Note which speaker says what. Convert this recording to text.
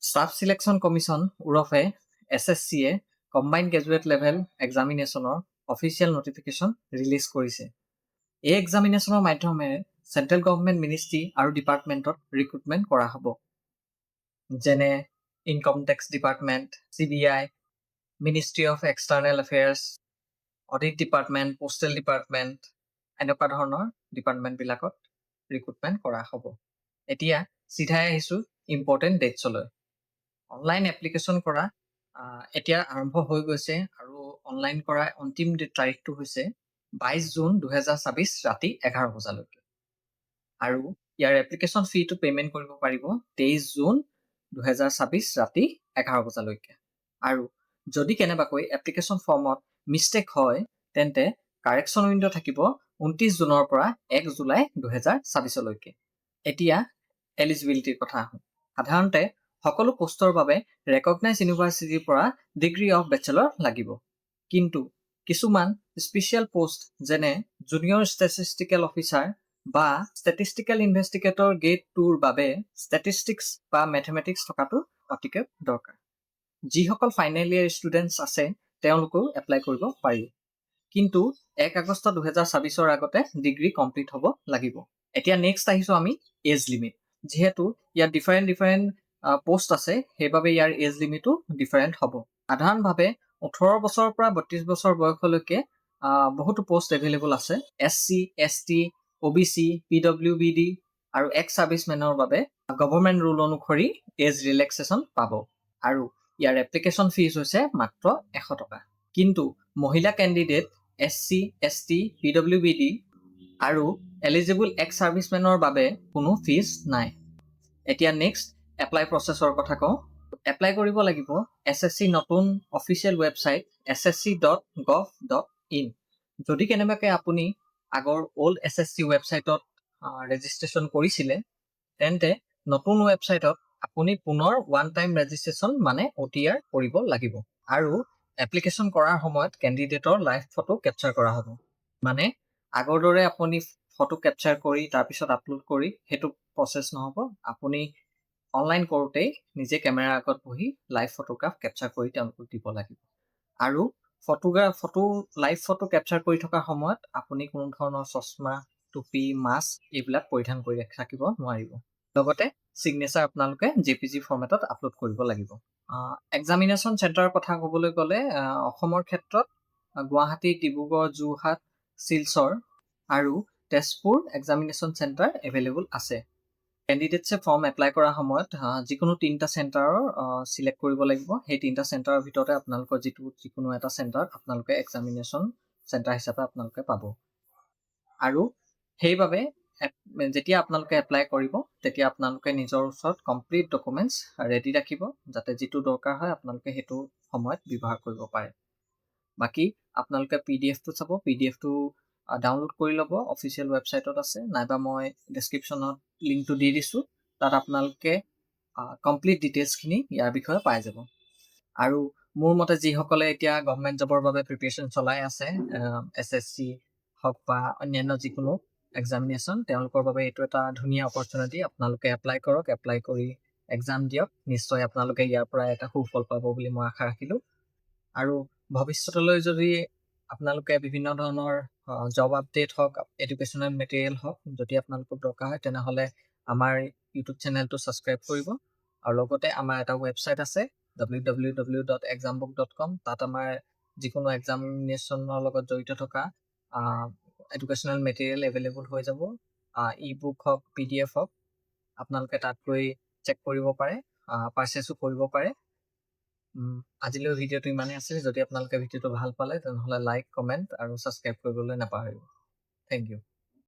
Speaker 1: Staff selection commission ওৰফে SSCয়ে combined graduate level এক্সামিনেশ্যনৰ অফিচিয়েল নটিফিকেশ্যন ৰিলিজ কৰিছে। এই এক্সামিনেশ্যনৰ মাধ্যমেৰে চেণ্ট্ৰেল গভৰ্ণমেণ্ট মিনিষ্ট্ৰী আৰু ডিপাৰ্টমেণ্টত ৰিক্ৰুটমেণ্ট কৰা হ'ব, যেনে income tax department, CBI, ministry of external affairs, audit department, postal department, এনেকুৱা ধৰণৰ ডিপাৰ্টমেণ্টবিলাকত ৰিক্ৰুটমেণ্ট কৰা হ'ব। এতিয়া চিধাই আহিছোঁ ইম্পৰ্টেণ্ট ডেটছলৈ। অনলাইন এপ্লিকেশ্যন কৰা এতিয়া আৰম্ভ হৈ গৈছে আৰু অনলাইন কৰা অন্তিম তাৰিখটো হৈছে 22 জুন 2024 ৰাতি 11 বজালৈকে। আৰু ইয়াৰ এপ্লিকেশ্যন ফিটো পে'মেণ্ট কৰিব পাৰিব 23 জুন 2024 ৰাতি 11 বজালৈকে। আৰু যদি কেনেবাকৈ এপ্লিকেশ্যন ফৰ্মত মিষ্টেক হয় তেন্তে কাৰেকশ্যন উইণ্ড' থাকিব 29 জুনৰ পৰা 1 জুলাই 2024লৈকে। এতিয়া এলিজিবিলিটিৰ কথা আহোঁ। সাধাৰণতে সকলো পোষ্টৰ বাবে ৰেকগনাইজ ইউনিভাৰ্চিটিৰ পৰা ডিগ্ৰী অফ বেচেলৰ লাগিব, কিন্তু কিছুমান স্পেচিয়েল পোষ্ট যেনে জুনিয়ৰ ষ্টেটিষ্টিকেল অফিচাৰ বা ষ্টেটিষ্টিকেল ইনভেষ্টিগেটৰ গ্ৰেড 2ৰ বাবে ষ্টেটিষ্টিক্স বা মেথমেটিক্স থকাটো অতিকৈ দৰকাৰ। যিসকল ফাইনেল ইয়েৰ ষ্টুডেণ্টছ আছে তেওঁলোকেও এপ্লাই কৰিব পাৰি, কিন্তু 1 আগষ্ট 2024ৰ আগতে ডিগ্ৰী কমপ্লিট হ'ব লাগিব। এতিয়া নেক্সট আহিছোঁ আমি এজ লিমিট। যিহেতু ইয়াত ডিফাৰেণ্ট পোষ্ট আছে, সেইবাবে ইয়াৰ এজ লিমিটো ডিফাৰেণ্ট হ'ব। সাধাৰণভাৱে 18 বছৰৰ পৰা 32 বছৰ বয়সলৈকে বহুতো পোষ্ট এভেইলেবল আছে। SC, ST, OBC, PWBD আৰু এক্স ছাৰ্ভিচমেনৰ বাবে গভৰ্ণমেণ্ট ৰুল অনুসৰি এজ ৰিলেক্সেশ্যন পাব। আৰু ইয়াৰ এপ্লিকেশ্যন ফিজ হৈছে মাত্ৰ 100 টকা। কিন্তু মহিলা কেণ্ডিডেট SC, ST, PWBD আৰু এলিজিবল এক্স ছাৰ্ভিচমেনৰ বাবে কোনো ফিজ নাই। এতিয়া নেক্সট এপ্লাই প্ৰচেছৰ কথা কওঁ। এপ্লাই কৰিব লাগিব SSC নতুন অফিচিয়েল ৱেবছাইট ssc.gov.in। যদি কেনেবাকৈ আপুনি আগৰ অল্ড SSC ৱেবছাইটত ৰেজিষ্ট্ৰেশ্যন কৰিছিলে তেন্তে নতুন ৱেবছাইটত আপুনি পুনৰ ওৱান টাইম ৰেজিষ্ট্ৰেশ্যন মানে OTR কৰিব লাগিব। আৰু এপ্লিকেশ্যন কৰাৰ সময়ত কেণ্ডিডেটৰ লাইভ ফটো কেপচাৰ কৰা হ'ব। মানে আগৰ দৰে আপুনি ফটো কেপচাৰ কৰি তাৰপিছত আপলোড কৰি সেইটো প্ৰচেছ নহ'ব। আপুনি অনলাইন কৰোঁতেই নিজে কেমেৰাৰ আগত বহি লাইভ ফটোগ্ৰাফ কেপচাৰ কৰি তেওঁলোকক দিব লাগিব। আৰু লাইভ ফটো কেপচাৰ কৰি থকাৰ সময়ত আপুনি কোনো ধৰণৰ চশমা, টুপি, মাস্ক এইবিলাক পৰিধান কৰি থাকিব নোৱাৰিব। লগতে ছিগনেচাৰ আপোনালোকে JPG ফৰ্মেটত আপলোড কৰিব লাগিব। এক্সামিনেশ্যন চেণ্টাৰৰ কথা ক'বলৈ গ'লে অসমৰ ক্ষেত্ৰত গুৱাহাটী, ডিব্ৰুগড়, যোৰহাট, শিলচৰ আৰু তেজপুৰ এক্সামিনেশ্যন চেণ্টাৰ এভেইলেবল আছে। কেণ্ডিডেটছে ফৰ্ম এপ্লাই কৰাৰ সময়ত যিকোনো 3টা চেণ্টাৰৰ চিলেক্ট কৰিব লাগিব। সেই 3টা চেণ্টাৰৰ ভিতৰতে আপোনালোকৰ যিকোনো এটা চেণ্টাৰত আপোনালোকে এক্সামিনেশ্যন চেণ্টাৰ হিচাপে আপোনালোকে পাব। আৰু সেইবাবে যেতিয়া আপোনালোকে এপ্লাই কৰিব তেতিয়া আপোনালোকে নিজৰ ওচৰত কমপ্লিট ডকুমেণ্টছ ৰেডি ৰাখিব, যাতে যিটো দৰকাৰ হয় আপোনালোকে সেইটো সময়ত ব্যৱহাৰ কৰিব পাৰে। বাকী আপোনালোকে PDFটো চাব, PDFটো ডাউনলোড কৰি ল'ব, অফিচিয়েল ৱেবছাইটত আছে, নাইবা মই ডেছক্ৰিপশ্যনত লিংকটো দি দিছোঁ, তাত আপোনালোকে কমপ্লিট ডিটেইলছখিনি ইয়াৰ বিষয়ে পাই যাব। আৰু মোৰ মতে যিসকলে এতিয়া গভৰ্ণমেণ্ট জবৰ বাবে প্ৰিপেৰেশ্যন চলাই আছে, SSC হওক বা অন্যান্য যিকোনো এক্সামিনেশ্যন, তেওঁলোকৰ বাবে এইটো এটা ধুনীয়া অপৰচুনিটি। আপোনালোকে এপ্লাই কৰক, এপ্লাই কৰি এক্সাম দিয়ক, নিশ্চয় আপোনালোকে ইয়াৰ পৰা এটা সুফল পাব বুলি মই আশা ৰাখিলোঁ। আৰু ভৱিষ্যতলৈ যদি আপোনালোকে বিভিন্ন ধৰণৰ জব আপডেট হওক, এডুকেশ্যনেল মেটেৰিয়েল হওক যদি আপোনালোকক দৰকাৰ হয় তেনেহ'লে আমাৰ ইউটিউব চেনেলটো ছাবস্ক্ৰাইব কৰিব। আৰু লগতে আমাৰ এটা ৱেবছাইট আছে www.exambook.com। তাত আমাৰ যিকোনো এক্সামিনেশ্যনৰ লগত জড়িত থকা এডুকেশ্যনেল মেটেৰিয়েল এভেইলেবল হৈ যাব। ই-বুক হওক, PDF হওক, আপোনালোকে তাত গৈ চেক কৰিব পাৰে, পাৰ্চেছো কৰিব পাৰে। আজিলৈ ভিডিঅ'টো ইমানেই আছিল। যদি আপোনালোকে ভিডিঅ'টো ভাল পালে তেনেহ'লে লাইক, কমেণ্ট আৰু ছাবস্ক্ৰাইব কৰিবলৈ নাপাহৰিব। Thank U.